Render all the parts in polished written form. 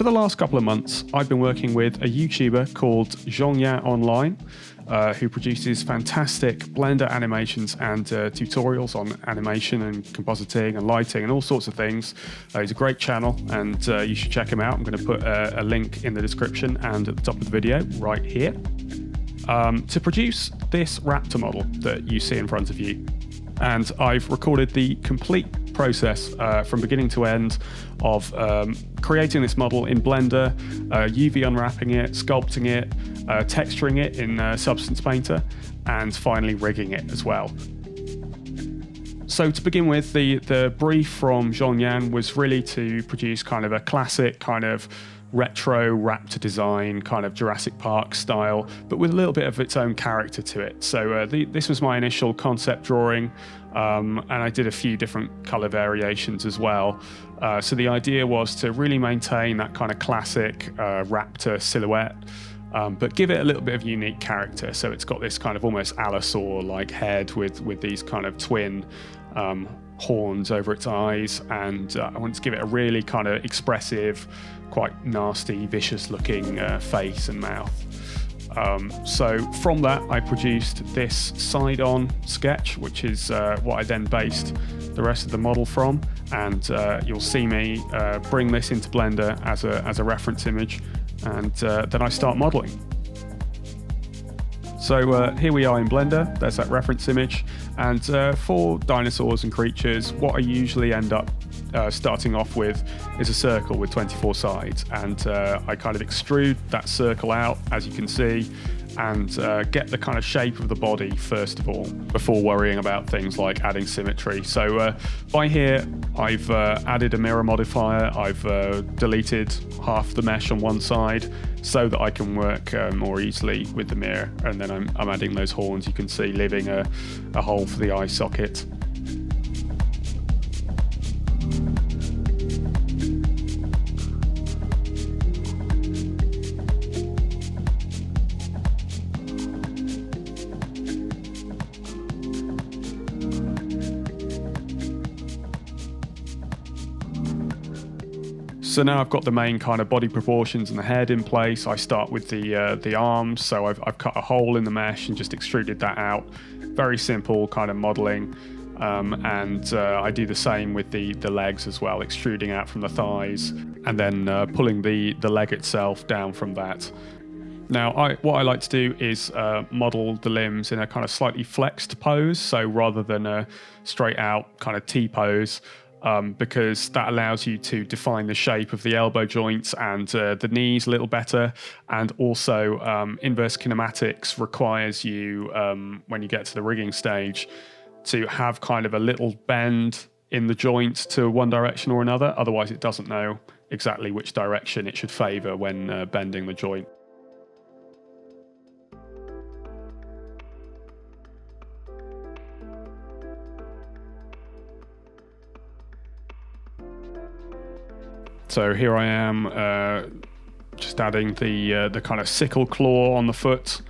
For the last couple of months, I've been working with a YouTuber called Zhongyan Online, who produces fantastic Blender animations and tutorials on animation and compositing and lighting and all sorts of things. He's a great channel, and you should check him out. I'm going to put a link in the description and at the top of the video right here. To produce this Raptor model that you see in front of you. And I've recorded the complete process from beginning to end of creating this model in Blender, UV unwrapping it, sculpting it, texturing it in Substance Painter, and finally rigging it as well. So to begin with, the brief from Zhongyan was really to produce kind of a classic kind of retro Raptor design, kind of Jurassic Park style, but with a little bit of its own character to it. So this was my initial concept drawing, and I did a few different color variations as well. So the idea was to really maintain that kind of classic Raptor silhouette, but give it a little bit of unique character. So it's got this kind of almost Allosaur-like head with these kind of twin horns over its eyes, and I wanted to give it a really kind of expressive, quite nasty, vicious looking face and mouth. So from that I produced this side-on sketch, which is what I then based the rest of the model from, and you'll see me bring this into Blender as a reference image, and then I start modeling. So here we are in Blender, there's that reference image, and for dinosaurs and creatures, what I usually end up starting off with is a circle with 24 sides, and I kind of extrude that circle out, as you can see, and get the kind of shape of the body first of all, before worrying about things like adding symmetry. So by here, I've added a mirror modifier, I've deleted half the mesh on one side so that I can work more easily with the mirror, and then I'm adding those horns, you can see, leaving a hole for the eye socket. So now I've got the main kind of body proportions and the head in place. I start with the arms, so I've cut a hole in the mesh and just extruded that out. Very simple kind of modeling, and I do the same with the legs as well, extruding out from the thighs and then pulling the leg itself down from that. Now, what I like to do is model the limbs in a kind of slightly flexed pose, so rather than a straight out kind of T pose, because that allows you to define the shape of the elbow joints and the knees a little better. And also inverse kinematics requires you, when you get to the rigging stage, to have kind of a little bend in the joint to one direction or another. Otherwise it doesn't know exactly which direction it should favor when bending the joint. So here I am, just adding the kind of sickle claw on the foot.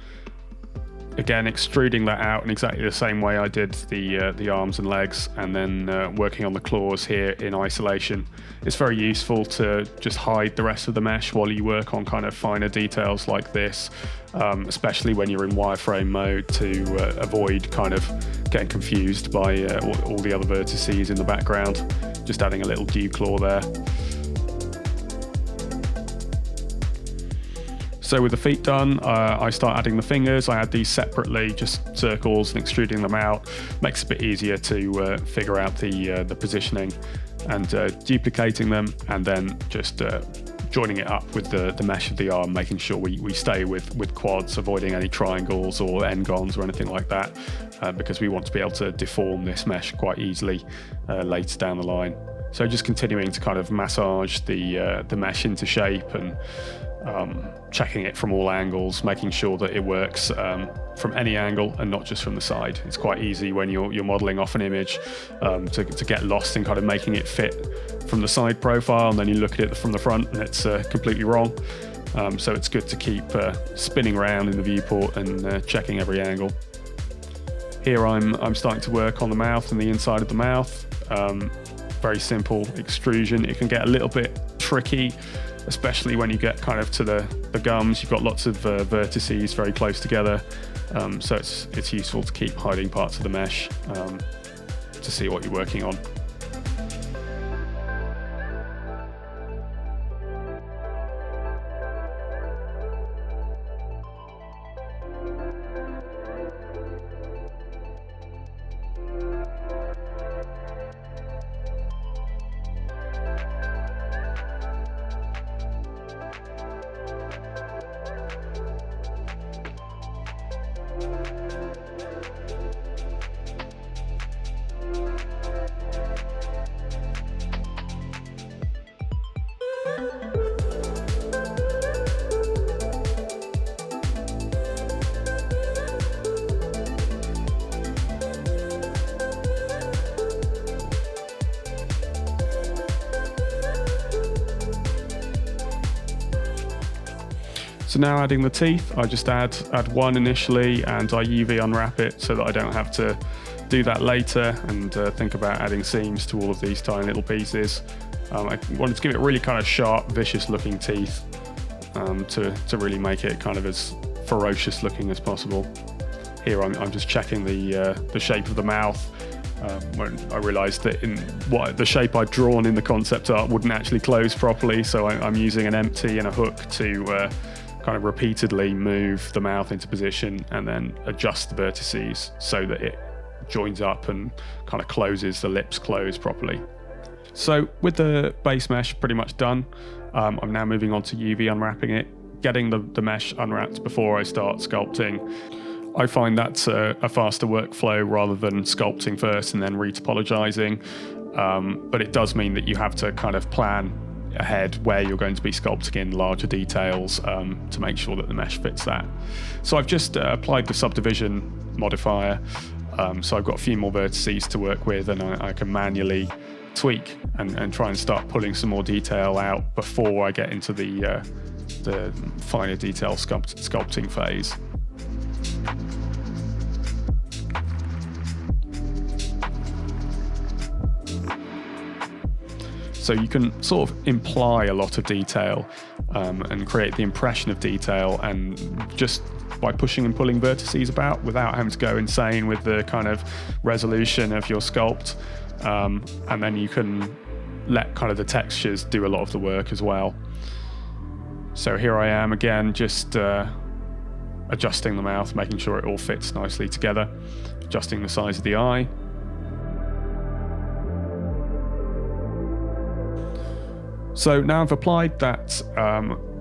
Again, extruding that out in exactly the same way I did the arms and legs, and then working on the claws here in isolation. It's very useful to just hide the rest of the mesh while you work on kind of finer details like this, especially when you're in wireframe mode, to avoid kind of getting confused by all the other vertices in the background. Just adding a little dew claw there. So with the feet done, I start adding the fingers. I add these separately, just circles, and extruding them out. Makes it a bit easier to figure out the positioning, and duplicating them, and then just joining it up with the mesh of the arm, making sure we stay with quads, avoiding any triangles or n-gons or anything like that, because we want to be able to deform this mesh quite easily later down the line. So just continuing to kind of massage the mesh into shape, and checking it from all angles, making sure that it works from any angle and not just from the side. It's quite easy when you're modeling off an image to get lost in kind of making it fit from the side profile, and then you look at it from the front and it's completely wrong. So it's good to keep spinning around in the viewport and checking every angle. Here I'm starting to work on the mouth and the inside of the mouth. Very simple extrusion. It can get a little bit tricky especially when you get kind of to the gums. You've got lots of vertices very close together, so it's useful to keep hiding parts of the mesh to see what you're working on. So now adding the teeth, I just add one initially and I UV unwrap it so that I don't have to do that later and think about adding seams to all of these tiny little pieces. I wanted to give it really kind of sharp, vicious looking teeth to really make it kind of as ferocious looking as possible. Here I'm just checking the shape of the mouth. When I realised that the shape I'd drawn in the concept art wouldn't actually close properly, so I'm using an empty and a hook to kind of repeatedly move the mouth into position and then adjust the vertices so that it joins up and kind of closes, the lips close properly. So with the base mesh pretty much done, I'm now moving on to UV unwrapping it, getting the mesh unwrapped before I start sculpting. I find that's a faster workflow rather than sculpting first and then retopologizing, but it does mean that you have to kind of plan ahead where you're going to be sculpting in larger details to make sure that the mesh fits that. So I've just applied the subdivision modifier, so I've got a few more vertices to work with, and I can manually tweak and try and start pulling some more detail out before I get into the finer detail sculpting phase. So you can sort of imply a lot of detail and create the impression of detail, and just by pushing and pulling vertices about without having to go insane with the kind of resolution of your sculpt. And then you can let kind of the textures do a lot of the work as well. So here I am again, just adjusting the mouth, making sure it all fits nicely together, adjusting the size of the eye. So now I've applied that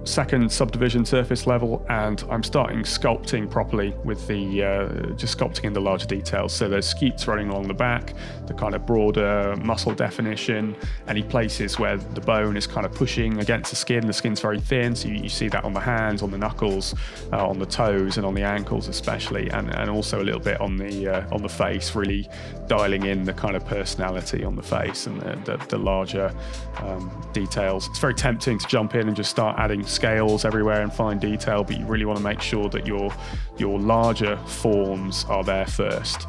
second subdivision surface level, and I'm starting sculpting properly with the just sculpting in the larger details. So there's scutes running along the back, the kind of broader muscle definition, any places where the bone is kind of pushing against the skin's very thin, so you see that on the hands, on the knuckles, on the toes, and on the ankles especially, and also a little bit on the face, really dialing in the kind of personality on the face and the larger details. It's very tempting to jump in and just start adding scales everywhere and fine detail, but you really want to make sure that your larger forms are there first.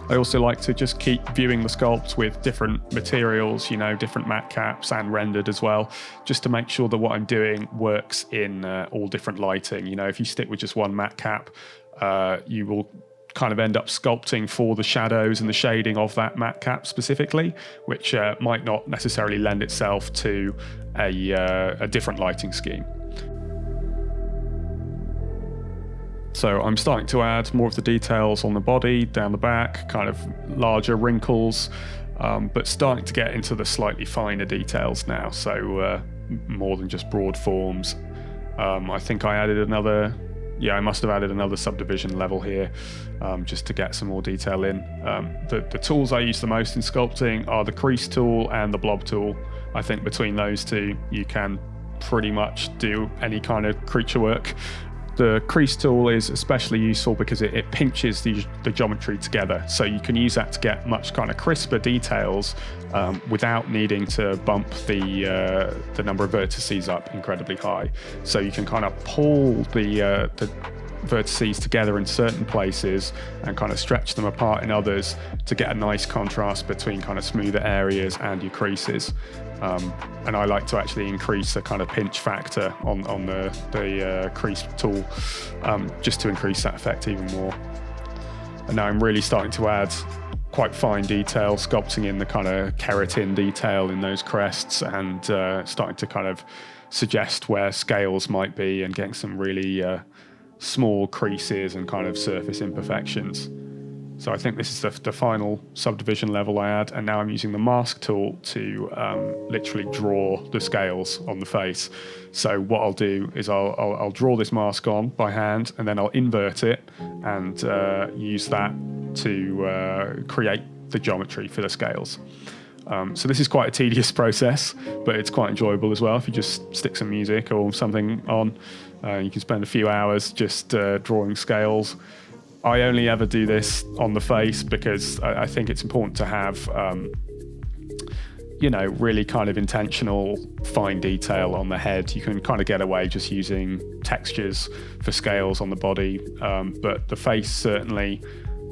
I also like to just keep viewing the sculpt with different materials, different matte caps and rendered as well, just to make sure that what I'm doing works in all different lighting. If you stick with just one matte cap, you will kind of end up sculpting for the shadows and the shading of that matte cap specifically, which might not necessarily lend itself to a different lighting scheme. So I'm starting to add more of the details on the body, down the back, kind of larger wrinkles, but starting to get into the slightly finer details now, so more than just broad forms. I think I must have added another subdivision level here, just to get some more detail in. The tools I use the most in sculpting are the crease tool and the blob tool. I think between those two, you can pretty much do any kind of creature work. The crease tool is especially useful because it pinches the geometry together, so you can use that to get much kind of crisper details without needing to bump the number of vertices up incredibly high. So you can kind of pull the vertices together in certain places and kind of stretch them apart in others to get a nice contrast between kind of smoother areas and your creases. And I like to actually increase the kind of pinch factor on the crease tool, just to increase that effect even more. And now I'm really starting to add quite fine detail, sculpting in the kind of keratin detail in those crests, and starting to kind of suggest where scales might be and getting some really small creases and kind of surface imperfections. So I think this is the final subdivision level I add, and now I'm using the mask tool to literally draw the scales on the face. So what I'll do is I'll draw this mask on by hand, and then I'll invert it and use that to create the geometry for the scales. So this is quite a tedious process, but it's quite enjoyable as well. If you just stick some music or something on, you can spend a few hours just drawing scales. I only ever do this on the face because I think it's important to have, really kind of intentional fine detail on the head. You can kind of get away just using textures for scales on the body, but the face certainly,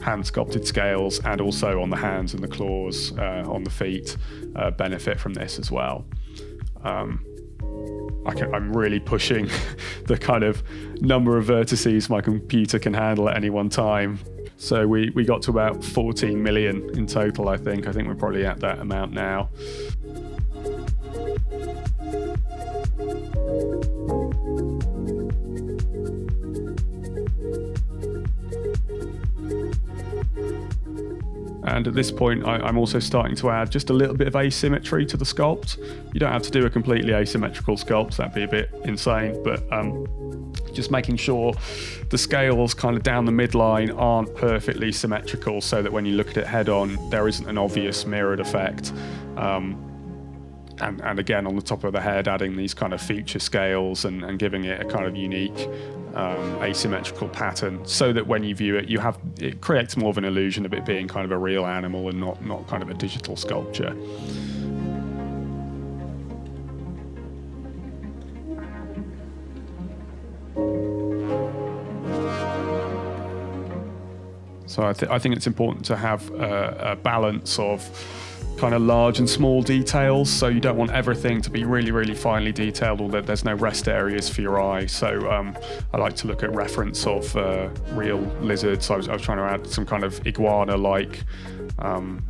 hand sculpted scales, and also on the hands and the claws, on the feet, benefit from this as well. I'm really pushing the kind of number of vertices my computer can handle at any one time. So we got to about 14 million in total, I think. I think we're probably at that amount now. And at this point, I'm also starting to add just a little bit of asymmetry to the sculpt. You don't have to do a completely asymmetrical sculpt, that'd be a bit insane, but just making sure the scales kind of down the midline aren't perfectly symmetrical so that when you look at it head on, there isn't an obvious mirrored effect. And again, on the top of the head, adding these kind of feature scales and giving it a kind of unique asymmetrical pattern, so that when you view it, it creates more of an illusion of it being kind of a real animal and not kind of a digital sculpture. So I think it's important to have a balance of kind of large and small details, so you don't want everything to be really, really finely detailed, or that there's no rest areas for your eye. So I like to look at reference of real lizards. I was trying to add some kind of iguana-like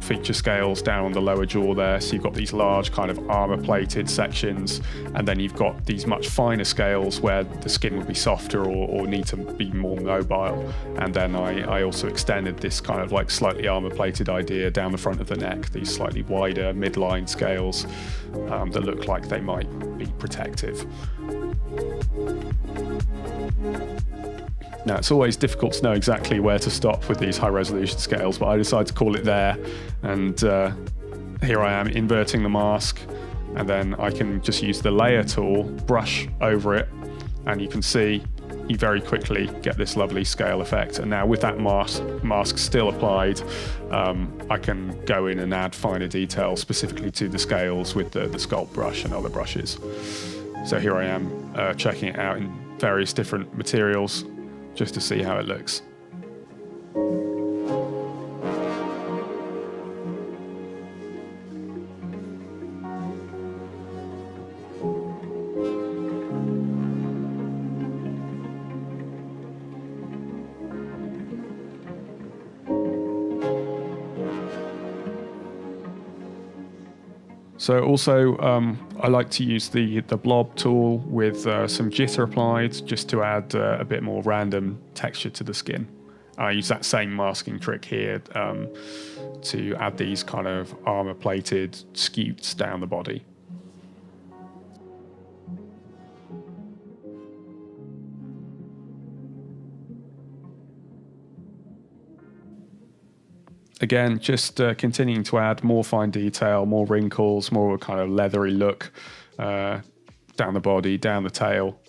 feature scales down on the lower jaw there. So you've got these large kind of armor-plated sections, and then you've got these much finer scales where the skin would be softer or need to be more mobile. And then I also extended this kind of like slightly armor-plated idea down the front of the neck, these slightly wider midline scales that look like they might be protective. Now, it's always difficult to know exactly where to stop with these high-resolution scales, but I decided to call it there, and here I am inverting the mask, and then I can just use the layer tool, brush over it, and you can see you very quickly get this lovely scale effect. And now with that mask still applied, I can go in and add finer detail specifically to the scales with the sculpt brush and other brushes. So here I am checking it out in various different materials, just to see how it looks. So also, I like to use the blob tool with some jitter applied, just to add a bit more random texture to the skin. I use that same masking trick here to add these kind of armor-plated scutes down the body. Again, just continuing to add more fine detail, more wrinkles, more of a kind of leathery look down the body, down the tail.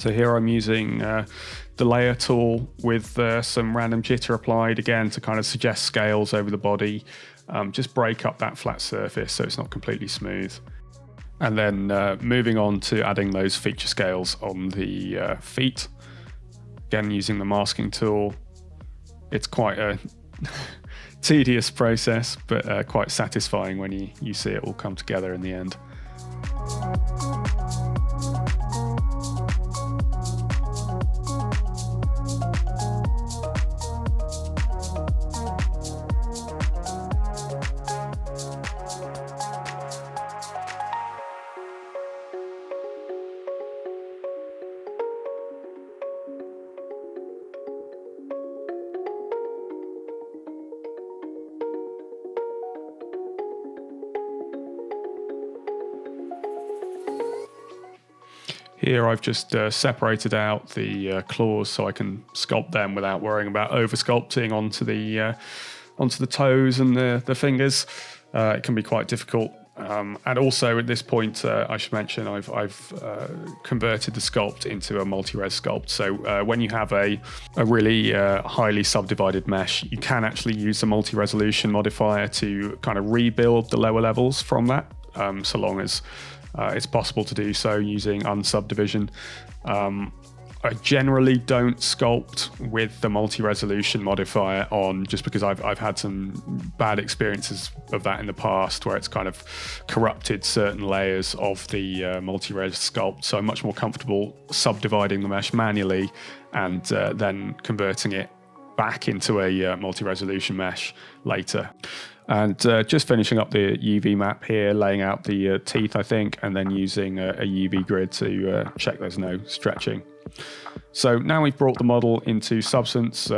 So here I'm using the layer tool with some random jitter applied again to kind of suggest scales over the body, just break up that flat surface so it's not completely smooth. And then moving on to adding those feature scales on the feet, again using the masking tool. It's quite a tedious process, but quite satisfying when you see it all come together in the end. Here I've just separated out the claws so I can sculpt them without worrying about over sculpting onto the toes and the fingers. It can be quite difficult. And also at this point, I should mention I've converted the sculpt into a multi-res sculpt. So when you have a really highly subdivided mesh, you can actually use the multi-resolution modifier to kind of rebuild the lower levels from that, so long as it's possible to do so using unsubdivision. I generally don't sculpt with the multi-resolution modifier on, just because I've had some bad experiences of that in the past where it's kind of corrupted certain layers of the multi-res sculpt. So I'm much more comfortable subdividing the mesh manually and then converting it back into a multi-resolution mesh later. And just finishing up the UV map here, laying out the teeth, I think, and then using a UV grid to check there's no stretching. So now we've brought the model into Substance,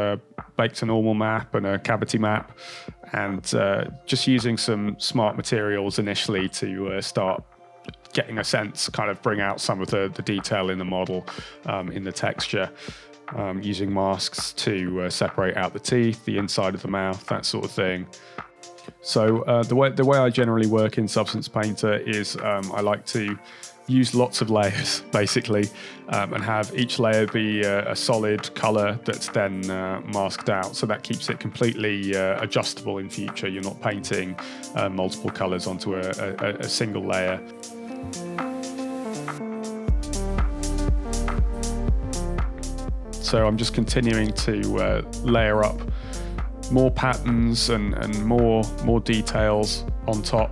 baked a normal map and a cavity map, and just using some smart materials initially to start getting a sense, kind of bring out some of the detail in the model, in the texture. Using masks to separate out the teeth, the inside of the mouth, that sort of thing. So the way I generally work in Substance Painter is I like to use lots of layers, basically, and have each layer be a solid color that's then masked out. So that keeps it completely adjustable in future. You're not painting multiple colors onto a single layer. So I'm just continuing to layer up more patterns and more details on top.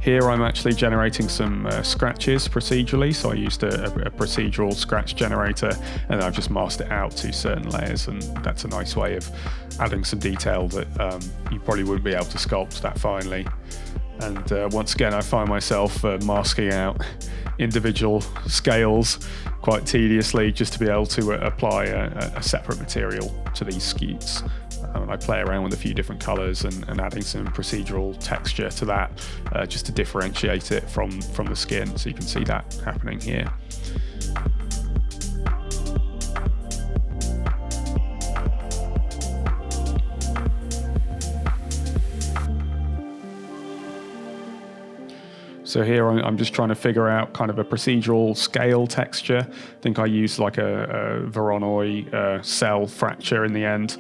Here I'm actually generating some scratches procedurally, so I used a procedural scratch generator and I've just masked it out to certain layers, and that's a nice way of adding some detail that you probably wouldn't be able to sculpt that finely. And once again, I find myself masking out individual scales quite tediously just to be able to apply a separate material to these scutes. I play around with a few different colors and adding some procedural texture to that just to differentiate it from the skin, so you can see that happening here. So here I'm just trying to figure out kind of a procedural scale texture. I think I used like a Voronoi cell fracture in the end,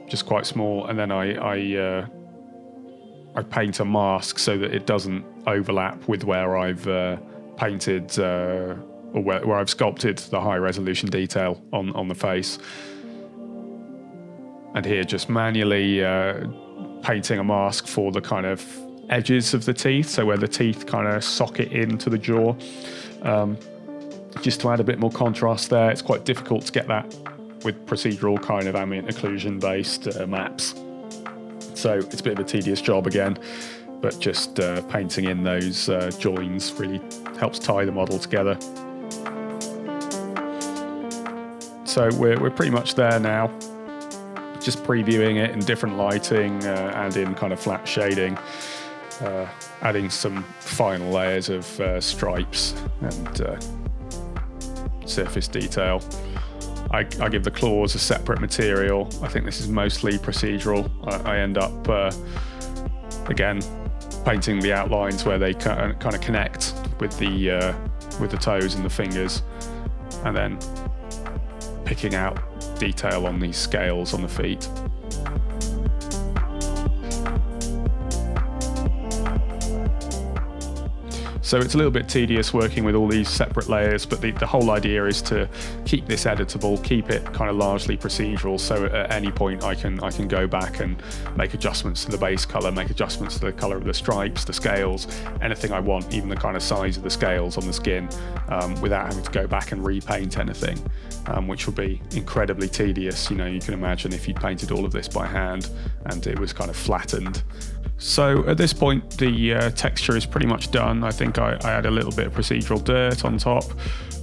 just quite small, and then I paint a mask so that it doesn't overlap with where I've painted or where I've sculpted the high resolution detail on the face. And here just manually painting a mask for the kind of edges of the teeth, so where the teeth kind of socket into the jaw, just to add a bit more contrast there. It's quite difficult to get that with procedural kind of ambient occlusion based maps, so it's a bit of a tedious job again, but just painting in those joins really helps tie the model together. So we're pretty much there now, just previewing it in different lighting and in kind of flat shading. Adding some final layers of stripes and surface detail. I give the claws a separate material. I think this is mostly procedural. I end up, again, painting the outlines where they kind of connect with the toes and the fingers, and then picking out detail on these scales on the feet. So it's a little bit tedious working with all these separate layers, but the whole idea is to keep this editable, keep it kind of largely procedural, so at any point I can go back and make adjustments to the base color, make adjustments to the color of the stripes, the scales, anything I want, even the kind of size of the scales on the skin, without having to go back and repaint anything, which will be incredibly tedious. You know, you can imagine if you'd painted all of this by hand and it was kind of flattened. So at this point, the texture is pretty much done. I think I add a little bit of procedural dirt on top,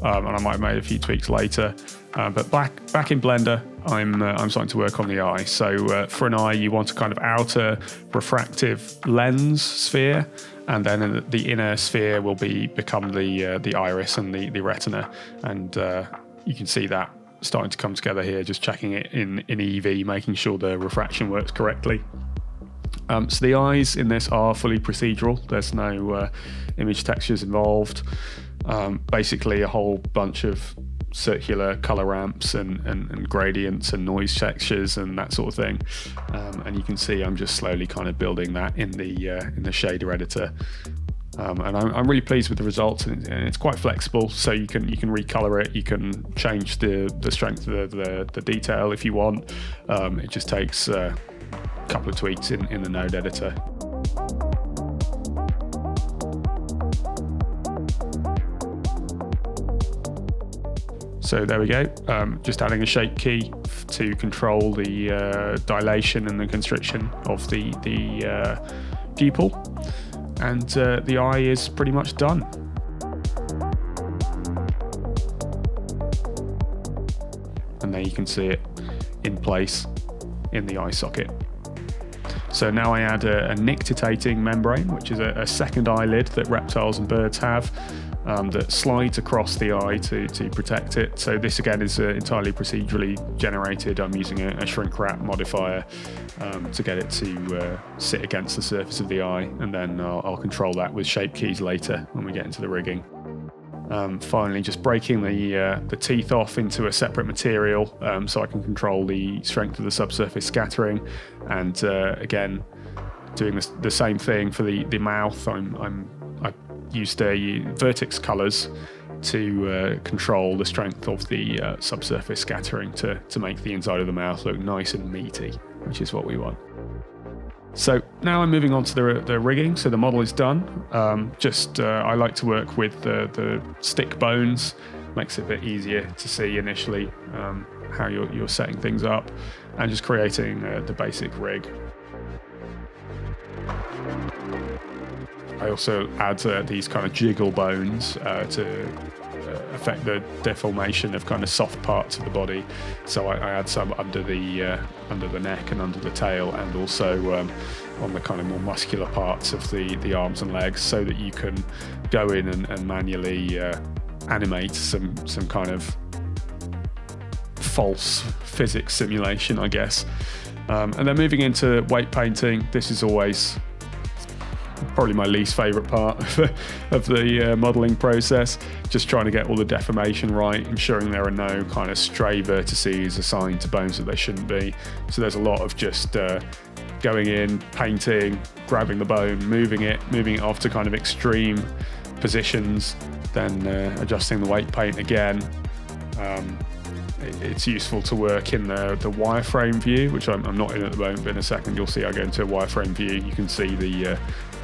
and I might have made a few tweaks later. But back in Blender, I'm starting to work on the eye. So for an eye, you want a kind of outer refractive lens sphere, and then the inner sphere will become the iris and the retina. And you can see that starting to come together here, just checking it in EV, making sure the refraction works correctly. So the eyes in this are fully procedural. There's no image textures involved. Basically a whole bunch of circular color ramps and gradients and noise textures and that sort of thing. And you can see I'm just slowly kind of building that in the shader editor. And I'm really pleased with the results, and it's quite flexible, so you can recolor it, you can change the strength of the detail if you want. It just takes couple of tweaks in the node editor. So there we go, just adding a shape key to control the dilation and the constriction of the pupil, and the eye is pretty much done. And there you can see it in place in the eye socket. So now I add a nictitating membrane, which is a second eyelid that reptiles and birds have, that slides across the eye to protect it. So this again is entirely procedurally generated. I'm using a shrink wrap modifier to get it to sit against the surface of the eye, and then I'll control that with shape keys later when we get into the rigging. Finally, just breaking the teeth off into a separate material, so I can control the strength of the subsurface scattering, and again doing the same thing for the mouth. I used vertex colors to control the strength of the subsurface scattering to make the inside of the mouth look nice and meaty, which is what we want. So now I'm moving on to the rigging. So the model is done. I like to work with the stick bones. Makes it a bit easier to see initially how you're setting things up, and just creating the basic rig. I also add these kind of jiggle bones to affect the deformation of kind of soft parts of the body. So I add some under the neck and under the tail, and also on the kind of more muscular parts of the arms and legs, so that you can go in and manually animate some kind of false physics simulation, I guess. And then moving into weight painting, this is always probably my least favorite part of the modeling process. Just trying to get all the deformation right, ensuring there are no kind of stray vertices assigned to bones that they shouldn't be. So there's a lot of just going in, painting, grabbing the bone, moving it off to kind of extreme positions, then adjusting the weight paint again. It's useful to work in the wireframe view, which I'm not in at the moment, but in a second you'll see I go into a wireframe view. You can see the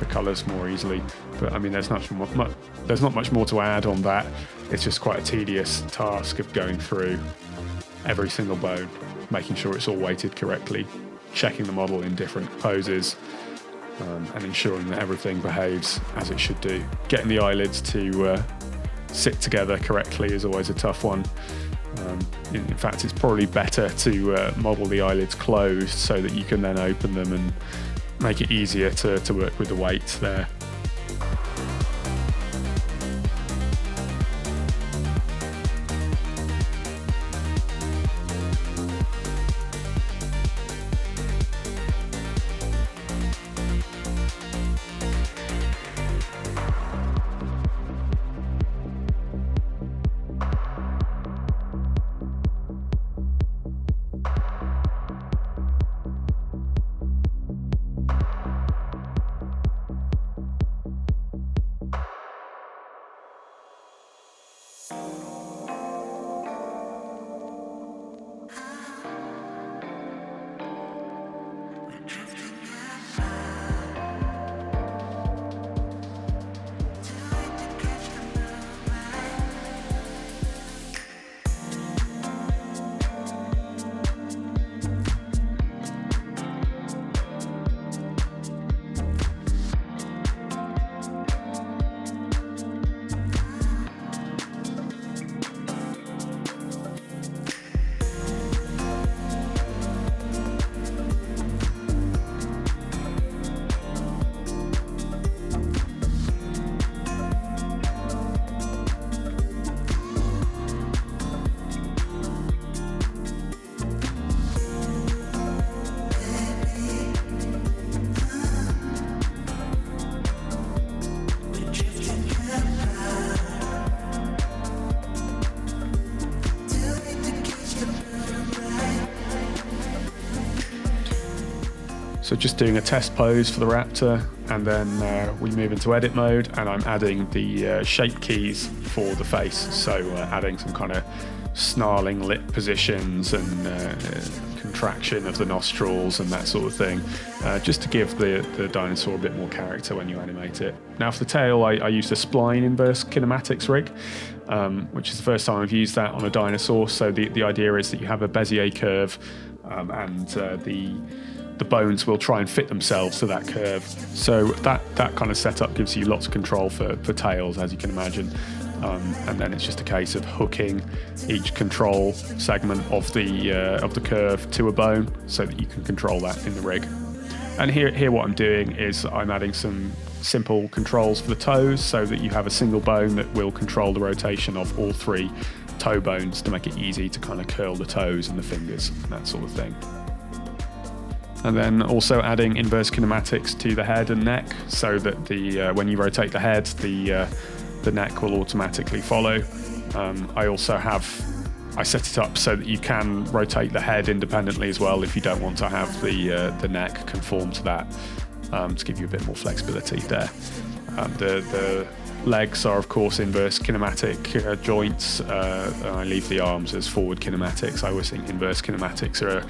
colours more easily, but I mean there's not much more to add on that. It's just quite a tedious task of going through every single bone, making sure it's all weighted correctly, checking the model in different poses, and ensuring that everything behaves as it should do. Getting the eyelids to sit together correctly is always a tough one. In fact, it's probably better to model the eyelids closed, so that you can then open them and make it easier to work with the weight there. So just doing a test pose for the Raptor, and then we move into edit mode, and I'm adding the shape keys for the face. So adding some kind of snarling lip positions and contraction of the nostrils and that sort of thing, just to give the dinosaur a bit more character when you animate it. Now for the tail, I used a spline inverse kinematics rig, which is the first time I've used that on a dinosaur. So the idea is that you have a Bezier curve, and the bones will try and fit themselves to that curve. So that kind of setup gives you lots of control for tails, as you can imagine. And then it's just a case of hooking each control segment of the curve to a bone so that you can control that in the rig. And here what I'm doing is I'm adding some simple controls for the toes so that you have a single bone that will control the rotation of all 3 toe bones to make it easy to kind of curl the toes and the fingers and that sort of thing. And then also adding inverse kinematics to the head and neck so that when you rotate the head, the neck will automatically follow. I set it up so that you can rotate the head independently as well if you don't want to have the neck conform to that, to give you a bit more flexibility there. The legs are of course inverse kinematic joints. I leave the arms as forward kinematics. I always think inverse kinematics are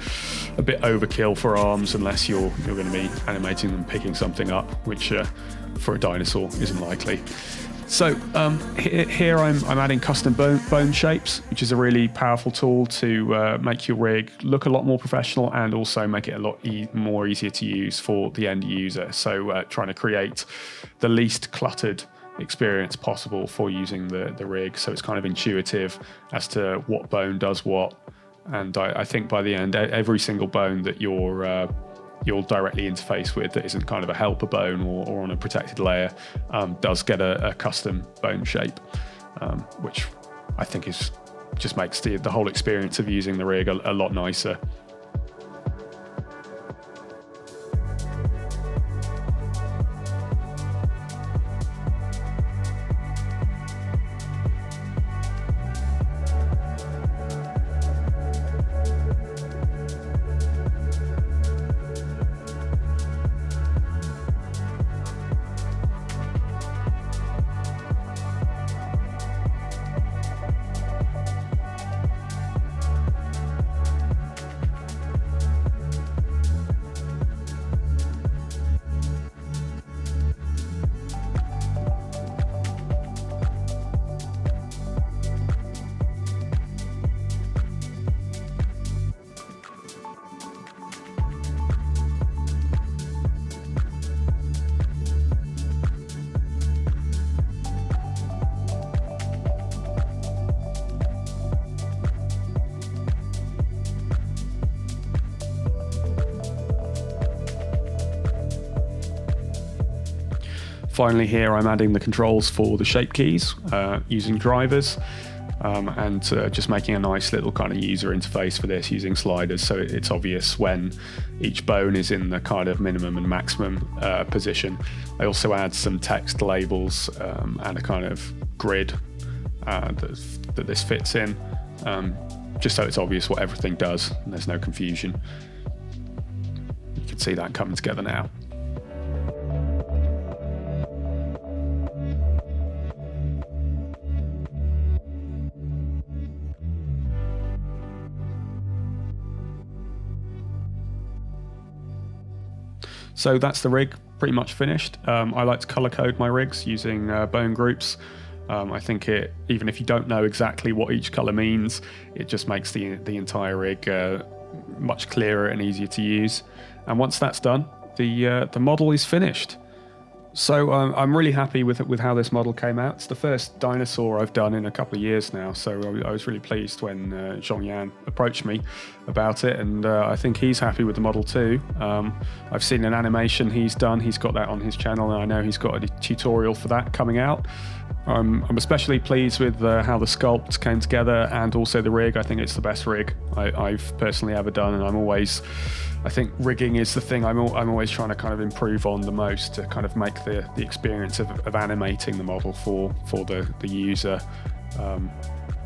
a bit overkill for arms unless you're going to be animating them picking something up, which for a dinosaur isn't likely. So here I'm adding custom bone shapes, which is a really powerful tool to make your rig look a lot more professional and also make it a lot more easier to use for the end user. So trying to create the least cluttered experience possible for using the rig, so it's kind of intuitive as to what bone does what. And I think by the end, every single bone that you'll directly interface with that isn't kind of a helper bone or on a protected layer does get a custom bone shape, which I think just makes the whole experience of using the rig a lot nicer. Finally here I'm adding the controls for the shape keys using drivers, and just making a nice little kind of user interface for this using sliders, so it's obvious when each bone is in the kind of minimum and maximum position. I also add some text labels and a kind of grid that this fits in, just so it's obvious what everything does and there's no confusion. You can see that coming together now. So that's the rig pretty much finished. I like to color code my rigs using bone groups. I think even if you don't know exactly what each color means, it just makes the entire rig much clearer and easier to use. And once that's done, the model is finished. So I'm really happy with how this model came out. It's the first dinosaur I've done in a couple of years now, so I was really pleased when Zhongyan approached me about it, and I think he's happy with the model too. I've seen an animation he's done. He's got that on his channel, and I know he's got a tutorial for that coming out. I'm especially pleased with how the sculpt came together and also the rig. I think it's the best rig I've personally ever done, and I think rigging is the thing I'm always trying to kind of improve on the most, to kind of make the experience of animating the model for the user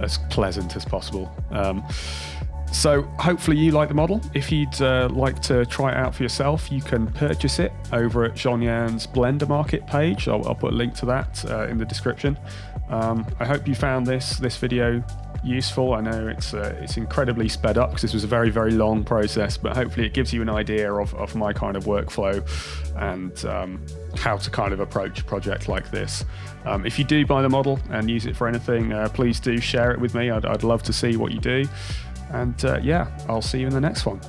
as pleasant as possible. So hopefully you like the model. If you'd like to try it out for yourself, you can purchase it over at Zhongyan's Blender Market page. I'll put a link to that in the description. I hope you found this video useful. I know it's incredibly sped up because this was a very, very long process, but hopefully it gives you an idea of my kind of workflow and how to kind of approach a project like this. If you do buy the model and use it for anything, please do share it with me. I'd love to see what you do. And yeah, I'll see you in the next one.